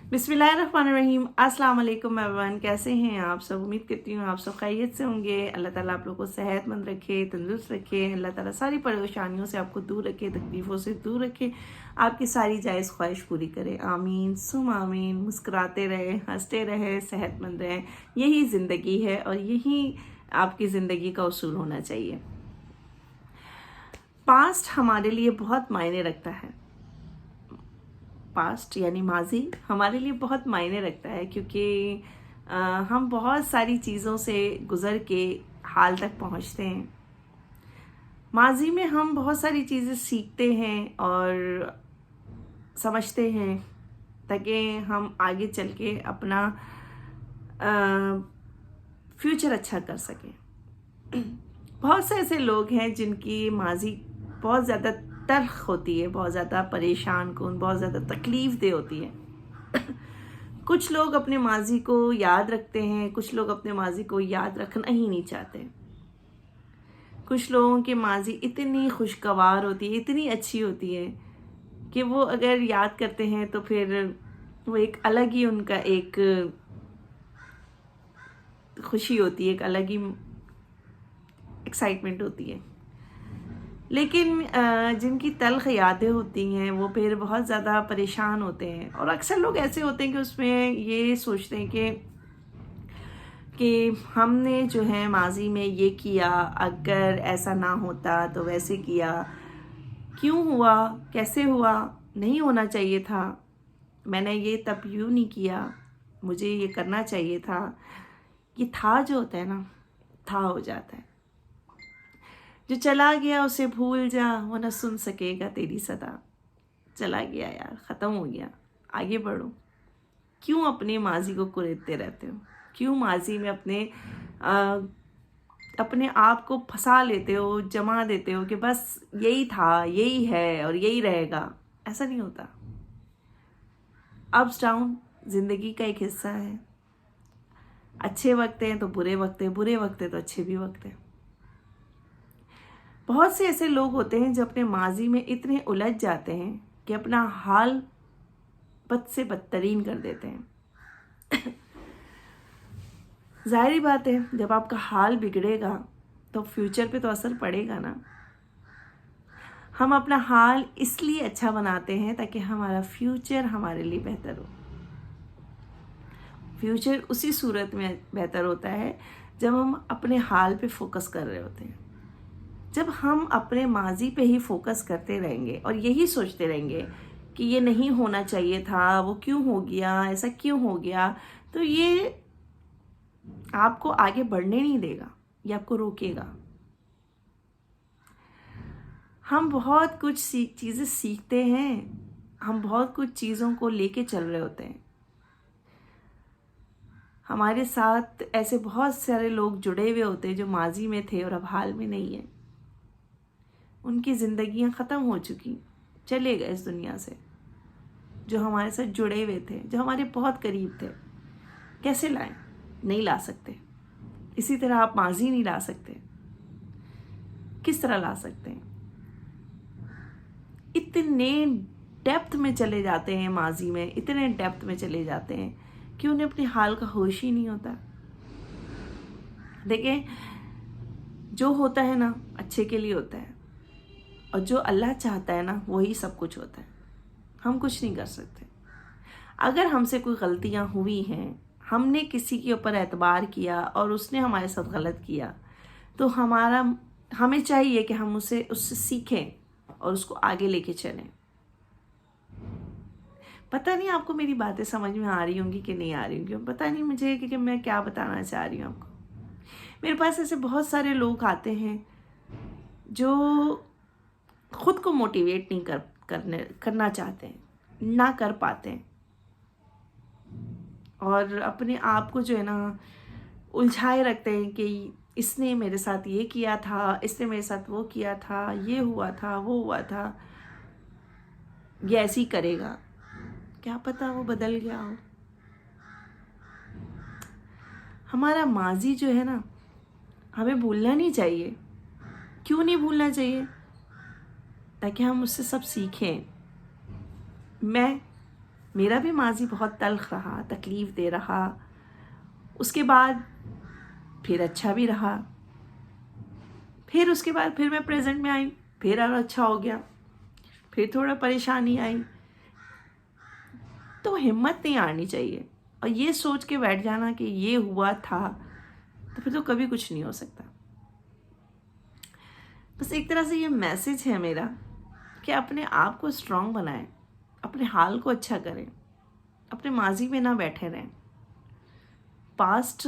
बिस्मिल्लाहिर्रहमानिर्रहीम। अस्सलाम वालेकुम एवरीवन, कैसे हैं आप सब। उम्मीद करती हूँ आप सब खैरियत से होंगे। अल्लाह ताला आप लोगों को सेहतमंद रखे, तंदुरुस्त रखे। अल्लाह ताला सारी परेशानियों से आपको दूर रखे, तकलीफ़ों से दूर रखे, आपकी सारी जायज़ ख्वाहिश पूरी करे। आमीन सुम आमीन। मुस्कुराते रहें, हंसते रहें, सेहतमंद रहें। यही ज़िंदगी है और यही आपकी ज़िंदगी का उसूल होना चाहिए। पास्ट हमारे लिए बहुत मायने रखता है। पास्ट यानी माजी हमारे लिए बहुत मायने रखता है, क्योंकि हम बहुत सारी चीज़ों से गुज़र के हाल तक पहुंचते हैं। माजी में हम बहुत सारी चीज़ें सीखते हैं और समझते हैं, ताकि हम आगे चल के अपना फ्यूचर अच्छा कर सकें। बहुत से ऐसे लोग हैं जिनकी माजी बहुत ज़्यादा तल्ख होती है, बहुत ज़्यादा परेशान कुन, बहुत ज़्यादा तकलीफ़ दे होती है। कुछ लोग अपने माजी को याद रखते हैं, कुछ लोग अपने माजी को याद रखना ही नहीं चाहते। कुछ लोगों की माजी इतनी खुशगवार होती है, इतनी अच्छी होती है कि वो अगर याद करते हैं तो फिर वो एक अलग ही उनका एक खुशी होती है, एक अलग ही एक्साइटमेंट होती है। लेकिन जिनकी तल्ख यादें होती हैं वो फिर बहुत ज़्यादा परेशान होते हैं। और अक्सर लोग ऐसे होते हैं कि उसमें ये सोचते हैं कि हमने जो है माजी में ये किया, अगर ऐसा ना होता तो वैसे किया, क्यों हुआ, कैसे हुआ, नहीं होना चाहिए था, मैंने ये तब यूँ नहीं किया, मुझे ये करना चाहिए था। ये था जो होता है ना, था हो जाता है। जो चला गया उसे भूल जा, वो न सुन सकेगा तेरी सदा। चला गया यार, ख़त्म हो गया, आगे बढ़ो। क्यों अपने माजी को कुरेदते रहते हो? क्यों माजी में अपने आप को फंसा लेते हो, जमा देते हो कि बस यही था, यही है और यही रहेगा? ऐसा नहीं होता। अप्स डाउन ज़िंदगी का एक हिस्सा है। अच्छे वक्त हैं तो बुरे वक्त हैं, बुरे वक्त हैं तो अच्छे भी वक्त हैं। बहुत से ऐसे लोग होते हैं जो अपने माजी में इतने उलझ जाते हैं कि अपना हाल बद से बदतरीन कर देते हैं। जाहिर बात है, जब आपका हाल बिगड़ेगा तो फ्यूचर पे तो असर पड़ेगा ना। हम अपना हाल इसलिए अच्छा बनाते हैं ताकि हमारा फ्यूचर हमारे लिए बेहतर हो। फ्यूचर उसी सूरत में बेहतर होता है जब हम अपने हाल पे फोकस कर रहे होते हैं। जब हम अपने माजी पे ही फोकस करते रहेंगे और यही सोचते रहेंगे कि ये नहीं होना चाहिए था, वो क्यों हो गया, ऐसा क्यों हो गया, तो ये आपको आगे बढ़ने नहीं देगा, ये आपको रोकेगा। हम बहुत कुछ चीज़ें सीखते हैं, हम बहुत कुछ चीज़ों को लेके चल रहे होते हैं। हमारे साथ ऐसे बहुत सारे लोग जुड़े हुए होते हैं जो माजी में थे और अब हाल में नहीं है। उनकी ज़िंदगियां ख़त्म हो चुकी, चले गए इस दुनिया से। जो हमारे साथ जुड़े हुए थे, जो हमारे बहुत करीब थे, कैसे लाएं? नहीं ला सकते। इसी तरह आप माजी नहीं ला सकते। किस तरह ला सकते हैं? इतने डेप्थ में चले जाते हैं माजी में, इतने डेप्थ में चले जाते हैं कि उन्हें अपने हाल का होश ही नहीं होता। देखें, जो होता है ना अच्छे के लिए होता है, और जो अल्लाह चाहता है ना वही सब कुछ होता है। हम कुछ नहीं कर सकते। अगर हमसे कोई गलतियां हुई हैं, हमने किसी के ऊपर एतबार किया और उसने हमारे साथ गलत किया, तो हमें चाहिए कि हम उससे सीखें और उसको आगे लेके चलें। पता नहीं आपको मेरी बातें समझ में आ रही होंगी कि नहीं आ रही होंगी, पता नहीं मुझे कि मैं क्या बताना चाह रही हूँ आपको। मेरे पास ऐसे बहुत सारे लोग आते हैं जो खुद को मोटिवेट नहीं करना चाहते हैं, ना कर पाते हैं, और अपने आप को जो है ना उलझाए रखते हैं कि इसने मेरे साथ ये किया था, इसने मेरे साथ वो किया था, ये हुआ था, वो हुआ था, ये ऐसे ही करेगा। क्या पता वो बदल गया हो। हमारा माजी जो है ना, हमें भूलना नहीं चाहिए। क्यों नहीं भूलना चाहिए? ताकि हम उससे सब सीखें। मैं میرا بھی ماضی بہت تلخ رہا، تکلیف دے رہا، اس کے بعد پھر اچھا بھی رہا، پھر اس کے بعد پھر میں پریزنٹ میں آئی، پھر اور اچھا ہو گیا، پھر تھوڑا پریشانی آئی. تو ہمت نہیں ہارنی چاہیے، اور یہ سوچ کے بیٹھ جانا کہ یہ ہوا تھا تو پھر تو کبھی کچھ نہیں ہو سکتا. بس ایک طرح سے یہ میسج ہے میرا کہ اپنے آپ کو اسٹرانگ بنائیں، اپنے حال کو اچھا کریں، اپنے ماضی میں نہ بیٹھے رہیں. پاسٹ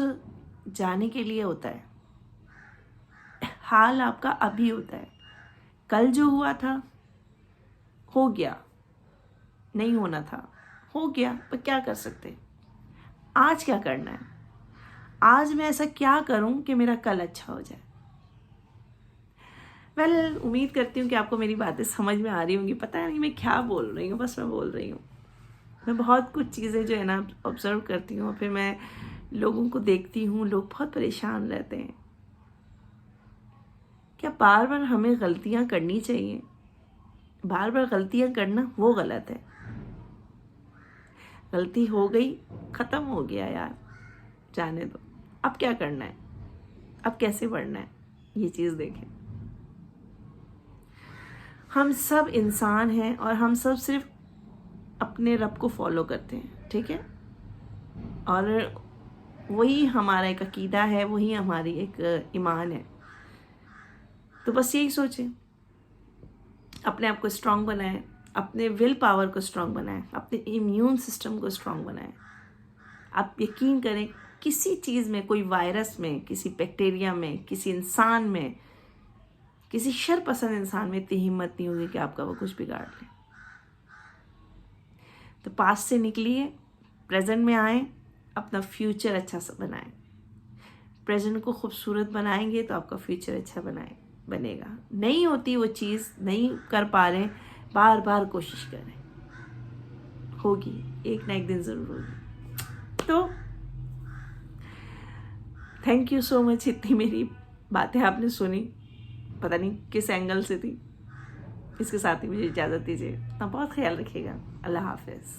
جانے کے لیے ہوتا ہے، حال آپ کا ابھی ہوتا ہے. کل جو ہوا تھا ہو گیا، نہیں ہونا تھا ہو گیا، پر کیا کر سکتے. آج کیا کرنا ہے، آج میں ایسا کیا کروں کہ میرا کل اچھا ہو جائے. امید کرتی ہوں کہ آپ کو میری باتیں سمجھ میں آ رہی ہوں گی. پتہ نہیں میں کیا بول رہی ہوں، بس میں بول رہی ہوں. میں بہت کچھ چیزیں جو ہے نا آبزرو کرتی ہوں، پھر میں لوگوں کو دیکھتی ہوں، لوگ بہت پریشان رہتے ہیں. کیا بار بار ہمیں غلطیاں کرنی چاہیے؟ بار بار غلطیاں کرنا وہ غلط ہے. غلطی ہو گئی، ختم ہو گیا یار، جانے دو. اب کیا کرنا ہے، اب کیسے بڑھنا ہے، یہ چیز دیکھیں. ہم سب انسان ہیں اور ہم سب صرف اپنے رب کو فالو کرتے ہیں، ٹھیک ہے؟ اور وہی ہمارا ایک عقیدہ ہے، وہی ہماری ایک ایمان ہے. تو بس یہی سوچیں، اپنے آپ کو اسٹرانگ بنائیں، اپنے ول پاور کو اسٹرانگ بنائیں، اپنے امیون سسٹم کو اسٹرانگ بنائیں. آپ یقین کریں کسی چیز میں، کوئی وائرس میں، کسی بیکٹیریا میں، کسی انسان میں، کسی شر پسند انسان میں اتنی ہمت نہیں ہوگی کہ آپ کا وہ کچھ بگاڑ لے. تو پاسٹ سے نکلیے، پریزنٹ میں آئیں، اپنا فیوچر اچھا سا بنائیں. پریزنٹ کو خوبصورت بنائیں گے تو آپ کا فیوچر اچھا بنے گا. نہیں ہوتی وہ چیز، نہیں کر پا رہے، بار بار کوشش کریں، ہوگی ایک نہ ایک دن ضرور ہوگی. تو تھینک یو سو مچ، اتنی میری باتیں آپ نے سنی، پتہ نہیں کس اینگل سے تھی. اس کے ساتھ ہی مجھے اجازت دیجیے. اپنا بہت خیال رکھیے گا. اللہ حافظ.